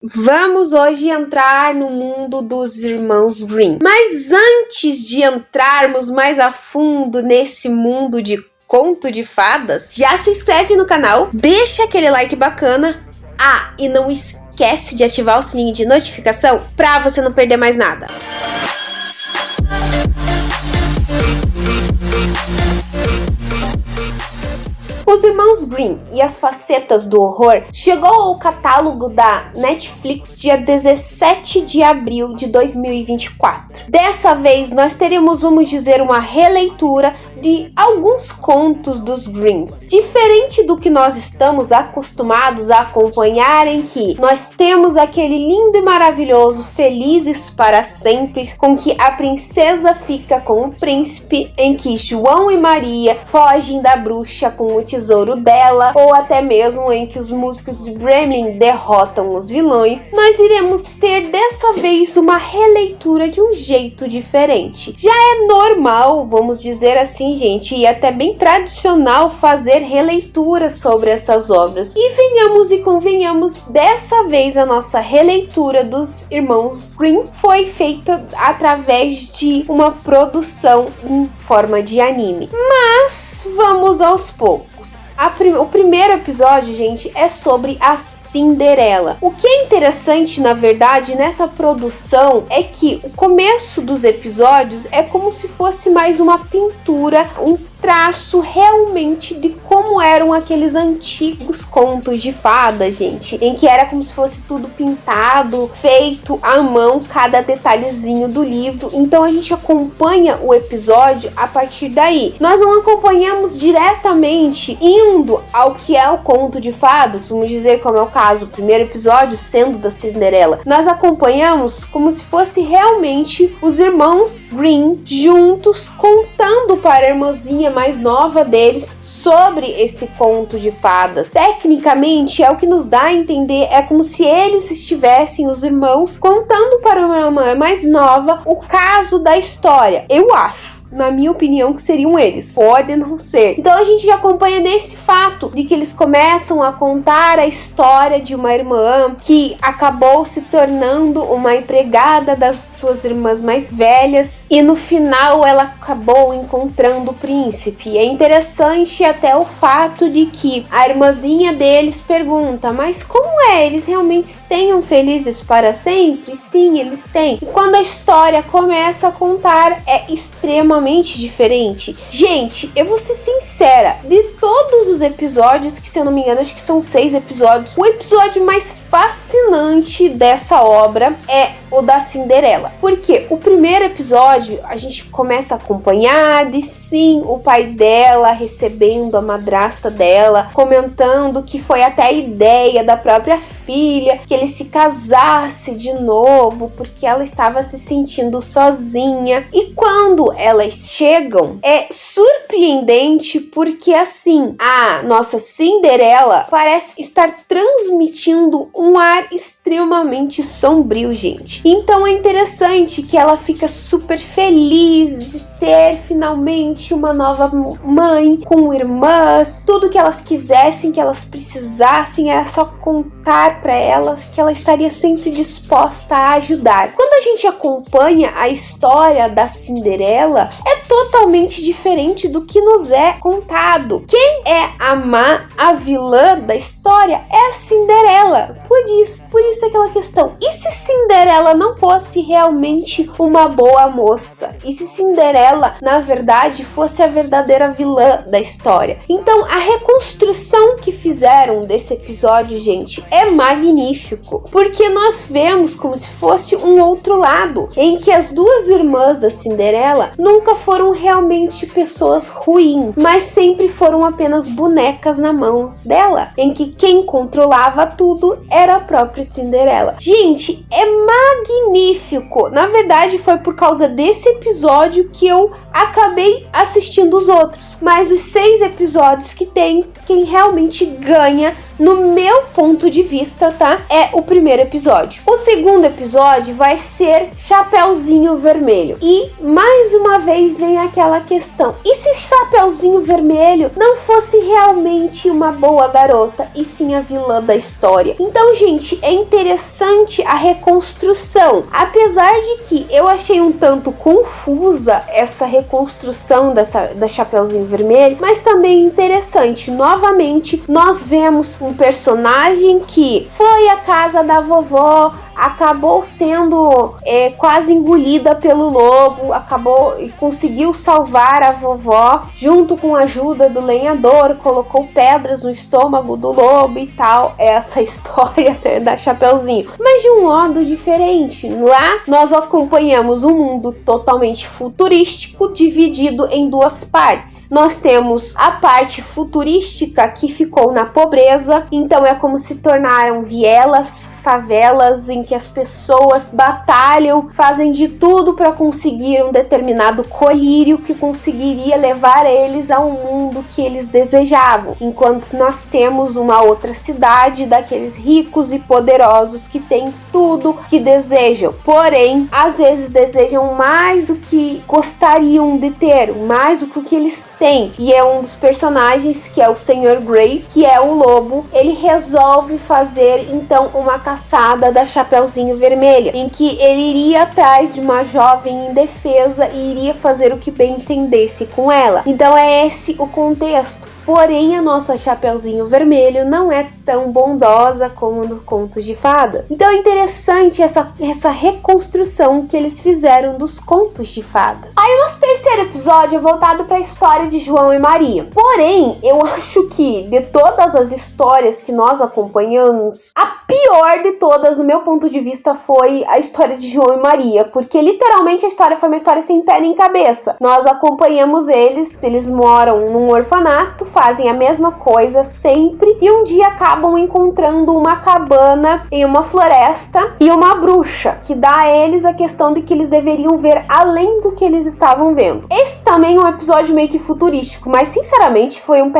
Vamos hoje entrar no mundo dos irmãos Grimm. Mas antes de entrarmos mais a fundo nesse mundo de conto de fadas, já se inscreve no canal, deixa aquele like bacana. E não esquece de ativar o sininho de notificação para você não perder mais nada. Os Irmãos Grimm e as Facetas do Horror chegou ao catálogo da Netflix dia 17 de abril de 2024. Dessa vez nós teremos, vamos dizer, uma releitura de alguns contos dos Grimms. Diferente do que nós estamos acostumados a acompanhar, em que nós temos aquele lindo e maravilhoso Felizes para Sempre, com que a princesa fica com o príncipe, em que João e Maria fogem da bruxa com o tesouro dela, ou até mesmo em que os músicos de Gremlin derrotam os vilões, nós iremos ter dessa vez uma releitura de um jeito diferente. Já é normal, vamos dizer assim, gente, e até bem tradicional fazer releituras sobre essas obras. E venhamos e convenhamos, dessa vez a nossa releitura dos Irmãos Grimm foi feita através de uma produção em forma de anime. Mas vamos aos poucos. O primeiro episódio, gente, é sobre a Cinderela. O que é interessante, na verdade, nessa produção é que o começo dos episódios é como se fosse mais uma pintura, um traço realmente de como eram aqueles antigos contos de fada, gente, em que era como se fosse tudo pintado, feito à mão, cada detalhezinho do livro. Então a gente acompanha o episódio a partir daí. Nós não acompanhamos diretamente indo ao que é o conto de fadas, vamos dizer, como é o caso, o primeiro episódio sendo da Cinderela. Nós acompanhamos como se fosse realmente os irmãos Grimm juntos contando para a irmãzinha mais nova deles sobre esse conto de fadas. Tecnicamente, é o que nos dá a entender, é como se eles estivessem, os irmãos, contando para uma irmã mais nova o caso da história. Eu acho, na minha opinião, que seriam eles. Pode não ser. Então a gente já acompanha nesse fato de que eles começam a contar a história de uma irmã que acabou se tornando uma empregada das suas irmãs mais velhas, e no final ela acabou encontrando o príncipe. É interessante até o fato de que a irmãzinha deles pergunta: mas como é? Eles realmente tenham felizes para sempre? Sim, eles têm. E quando a história começa a contar, é extremamente diferente. Gente, eu vou ser sincera, de todos os episódios, que se eu não me engano acho que são 6 episódios, o episódio mais fascinante dessa obra é o da Cinderela, porque o primeiro episódio a gente começa a acompanhar de sim o pai dela recebendo a madrasta dela, comentando que foi até a ideia da própria filha que ele se casasse de novo porque ela estava se sentindo sozinha. E quando elas chegam, é surpreendente porque assim, a nossa Cinderela parece estar transmitindo um ar extremamente sombrio, gente. Então é interessante que ela fica super feliz de ter finalmente uma nova mãe com irmãs, tudo que elas quisessem, que elas precisassem, era só contar para elas que ela estaria sempre disposta a ajudar. Quando a gente acompanha a história da Cinderela, é totalmente diferente do que nos é contado. Quem é a má, a vilã da história é a Cinderela. Por isso aquela questão: e se Cinderela não fosse realmente uma boa moça? E se Cinderela, na verdade, fosse a verdadeira vilã da história? Então, a reconstrução que fizeram desse episódio, gente, é magnífico, porque nós vemos como se fosse um outro lado, em que as duas irmãs da Cinderela nunca foram realmente pessoas ruins, mas sempre foram apenas bonecas na mão dela, em que quem controlava tudo era a própria Cinderela. Gente, é magnífico. Na verdade, foi por causa desse episódio que eu acabei assistindo os outros, mas os 6 episódios que tem, quem realmente ganha, no meu ponto de vista, tá? É o primeiro episódio. O segundo episódio vai ser Chapeuzinho Vermelho. E, mais uma vez, vem aquela questão. E se Chapeuzinho Vermelho não fosse realmente uma boa garota, e sim a vilã da história? Então, gente, é interessante a reconstrução. Apesar de que eu achei um tanto confusa essa reconstrução da Chapeuzinho Vermelho, mas também interessante. Novamente, nós vemos um personagem que foi à casa da vovó, acabou sendo quase engolida pelo lobo, acabou e conseguiu salvar a vovó, junto com a ajuda do lenhador, colocou pedras no estômago do lobo e tal. Essa história, né, da Chapeuzinho, mas de um modo diferente. Lá nós acompanhamos um mundo totalmente futurístico, dividido em 2 partes. Nós temos a parte futurística que ficou na pobreza, então é como se tornaram vielas, favelas em que as pessoas batalham, fazem de tudo para conseguir um determinado colírio que conseguiria levar eles ao mundo que eles desejavam, enquanto nós temos uma outra cidade daqueles ricos e poderosos que têm tudo que desejam, porém às vezes desejam mais do que gostariam de ter, mais do que eles têm. E é um dos personagens, que é o Sr. Grey, que é o lobo. Ele resolve fazer então uma caçada da Chapeuzinho Vermelha, em que ele iria atrás de uma jovem indefesa e iria fazer o que bem entendesse com ela. Então é esse o contexto. Porém, a nossa Chapeuzinho Vermelho não é tão bondosa como no Contos de Fada. Então é interessante essa reconstrução que eles fizeram dos Contos de Fadas. Aí o nosso terceiro episódio é voltado para a história de João e Maria. Porém, eu acho que de todas as histórias que nós acompanhamos, a pior de todas, no meu ponto de vista, foi a história de João e Maria, porque literalmente a história foi uma história sem pé nem cabeça. Nós acompanhamos eles moram num orfanato, fazem a mesma coisa sempre, e um dia acabam encontrando uma cabana em uma floresta e uma bruxa, que dá a eles a questão de que eles deveriam ver além do que eles estavam vendo. Esse também é um episódio meio que futurístico, mas sinceramente foi um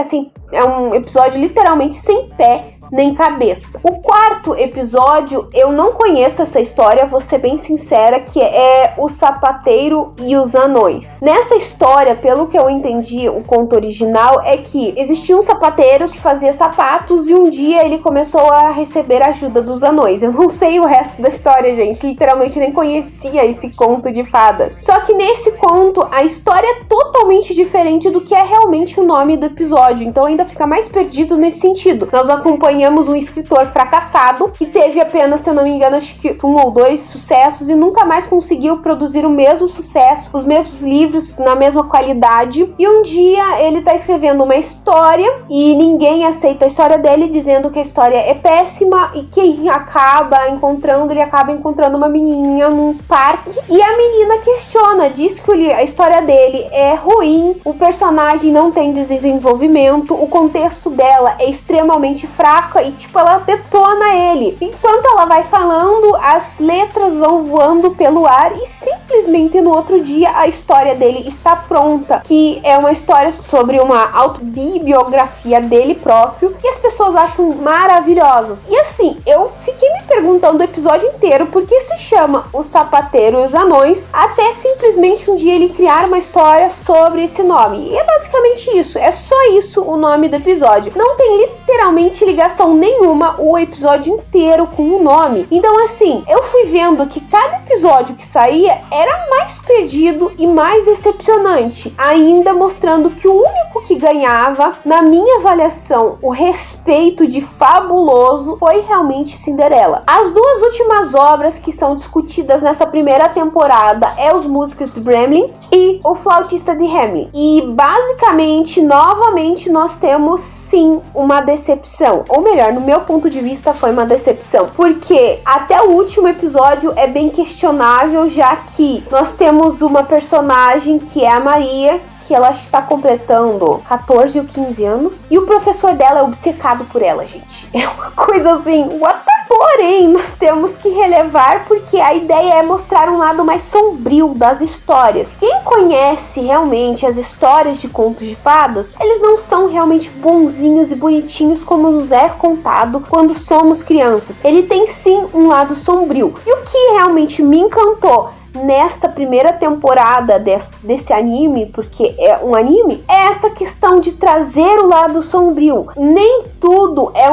episódio literalmente sem pé nem cabeça. O quarto episódio, eu não conheço essa história, vou ser bem sincera, que é O Sapateiro e os Anões. Nessa história, pelo que eu entendi, o conto original é que existia um sapateiro que fazia sapatos e um dia ele começou a receber a ajuda dos anões. Eu não sei o resto da história, gente, literalmente nem conhecia esse conto de fadas. Só que nesse conto, a história é totalmente diferente do que é realmente o nome do episódio, então ainda fica mais perdido nesse sentido. Nós acompanhamos um escritor fracassado que teve apenas, se eu não me engano, acho que 1 ou 2 sucessos e nunca mais conseguiu produzir o mesmo sucesso, os mesmos livros na mesma qualidade. E um dia ele tá escrevendo uma história e ninguém aceita a história dele, dizendo que a história é péssima, e quem acaba encontrando uma menininha num parque e a menina questiona, diz que a história dele é ruim, o personagem não tem desenvolvimento, o contexto dela é extremamente fraco e ela detona ele. Enquanto ela vai falando, as letras vão voando pelo ar e simplesmente no outro dia a história dele está pronta, que é uma história sobre uma autobiografia dele próprio, e as pessoas acham maravilhosas. E assim, eu fiquei me perguntando o episódio inteiro por que se chama O Sapateiro e os Anões, até simplesmente um dia ele criar uma história sobre esse nome. E é basicamente isso, é só isso o nome do episódio. Não tem literalmente ligação nenhuma o episódio inteiro com o nome. Então assim, eu fui vendo que cada episódio que saía era mais perdido e mais decepcionante, ainda mostrando que o único que ganhava, na minha avaliação, o respeito de fabuloso, foi realmente Cinderela. As 2 últimas obras que são discutidas nessa primeira temporada é Os Músicos de Bremen e O Flautista de Hamelin. E basicamente, novamente, nós temos sim uma decepção, ou melhor, no meu ponto de vista foi uma decepção, porque até o último episódio é bem questionável, já que nós temos uma personagem que é a Maria, que ela acho que está completando 14 ou 15 anos, e o professor dela é obcecado por ela, gente. É uma coisa assim, what the Porém, nós temos que relevar porque a ideia é mostrar um lado mais sombrio das histórias. Quem conhece realmente as histórias de contos de fadas, eles não são realmente bonzinhos e bonitinhos como nos é contado quando somos crianças. Ele tem sim um lado sombrio. E o que realmente me encantou nessa primeira temporada desse anime, porque é um anime, é essa questão de trazer o lado sombrio. Nem tudo é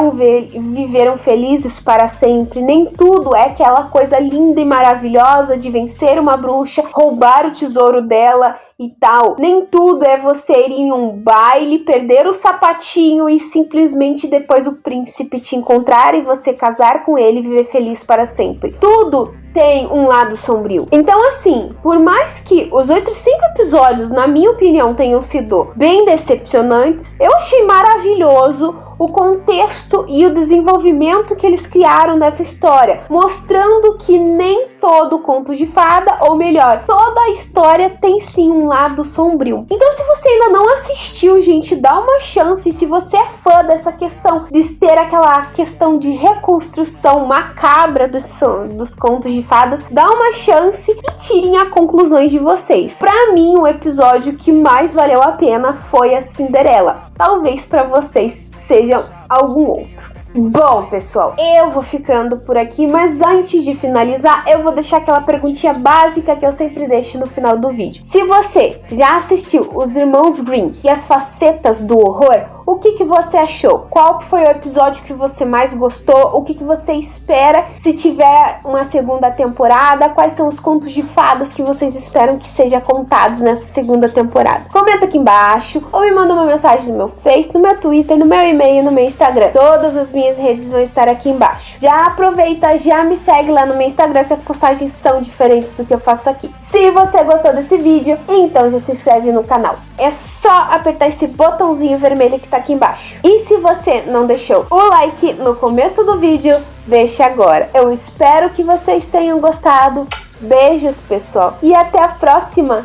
viveram felizes para sempre, nem tudo é aquela coisa linda e maravilhosa de vencer uma bruxa, roubar o tesouro dela e tal. Nem tudo é você ir em um baile, perder o sapatinho e simplesmente depois o príncipe te encontrar e você casar com ele e viver feliz para sempre. Tudo tem um lado sombrio. Então, assim, por mais que os outros 5 episódios, na minha opinião, tenham sido bem decepcionantes, eu achei maravilhoso o contexto e o desenvolvimento que eles criaram dessa história, mostrando que nem todo conto de fada, ou melhor, toda a história tem sim um lado sombrio. Então, se você ainda não assistiu, gente, dá uma chance. Se você é fã dessa questão de ter aquela questão de reconstrução macabra dos contos de fadas, dá uma chance e tirem as conclusões de vocês. Pra mim, o episódio que mais valeu a pena foi a Cinderela. Talvez pra vocês seja algum outro. Bom, pessoal, eu vou ficando por aqui, mas antes de finalizar, eu vou deixar aquela perguntinha básica que eu sempre deixo no final do vídeo. Se você já assistiu Os Irmãos Grimm e as Facetas do Horror, o que você achou? Qual foi o episódio que você mais gostou? O que você espera se tiver uma segunda temporada? Quais são os contos de fadas que vocês esperam que sejam contados nessa segunda temporada? Comenta aqui embaixo ou me manda uma mensagem no meu Face, no meu Twitter, no meu e-mail, no meu Instagram. Todas as minhas redes vão estar aqui embaixo. Já aproveita, já me segue lá no meu Instagram que as postagens são diferentes do que eu faço aqui. Se você gostou desse vídeo, então já se inscreve no canal. É só apertar esse botãozinho vermelho que tá aqui embaixo. E se você não deixou o like no começo do vídeo, deixe agora. Eu espero que vocês tenham gostado. Beijos, pessoal, e até a próxima!